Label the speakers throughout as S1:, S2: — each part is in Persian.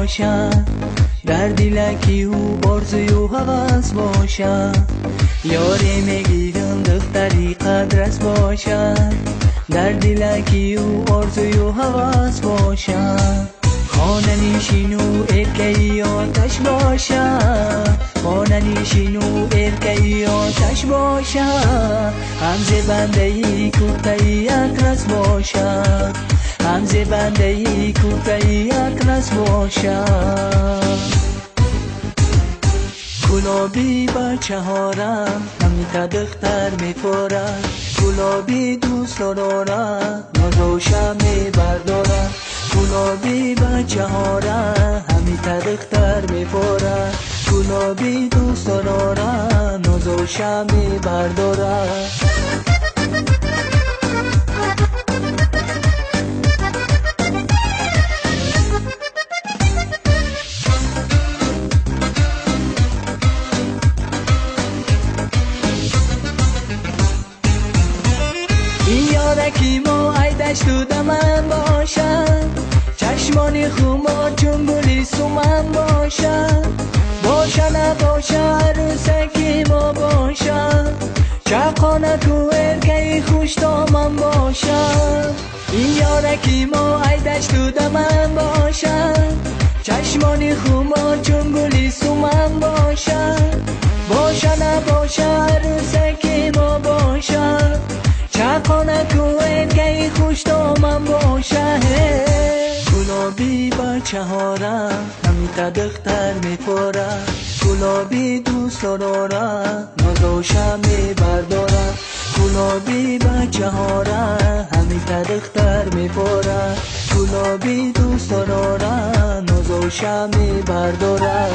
S1: باشد، در دلکی او آرزوی و هوس باشد. یاری میگیرم دختری قدرت باشد، در دلکی او آرزوی و هوس باشد. خانه نشین و ارکه‌ای آتش باشد، خانه نشین و ارکه‌ای آتش باشد. همزه بنده‌ای کوپه‌ای اکرس باشد، همزه بنده‌ای کوپه‌ای اکرس باشد. گلابی بچه هارم همیتا دختر میخورد، گلابی دوست دارم نازوشم میبردارم. گلابی بچه هارم همیتا دختر میخورد، گلابی دوست دارم نازوشم میبردارم. یارکی ما عیدش تو دمن باشد، چشمان خمار چون گلی سومن باشد. باشه نباشه عروسکی ما باشد، چقانک و ارکه‌ای خوش دامن باشد. این یارکی ما عیدش تو دمن باشد، چشمان خمار چون گلی سومن باشد. باشه نباشه عروسکی ما باشد، چقانک و ارکه‌ای خوش دامن باشه. گلابی بچه هارم همیتا دختر میخورد، گلابی دوست دارم نازوشم میبردارم. گلابی بچه هارم همیتا دختر میخورد، گلابی دوست دارم نازوشم میبردارم.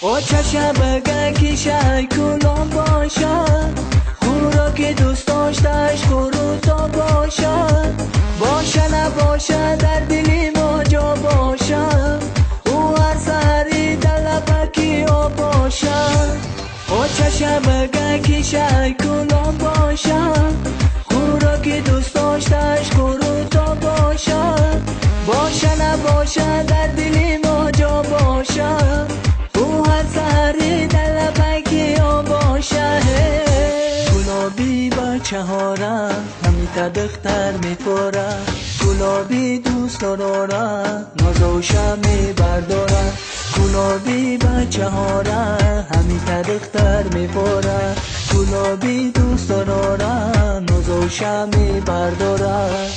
S1: او چشم بگه که شای کلام باشد، خوراک دوست داشتش خروتا باشد. باشه نباشه در دلی ما جا باشد، او هر سحری دلبکی آ باشد. او چشم بگه که شای کلام باشد، خوراک دوست داشتش خروتا باشد. باشه نباشه در دلی ما جا باشد، او هر سحری دلبکی آ باشه. گلابی بچه هارم همیتا دختر میخورد، گلابی دوست دارم نازوشم میبردارم. گلابی بچه هارم همیتا دختر میخورد، گلابی دوست دارم نازوشم میبردارم.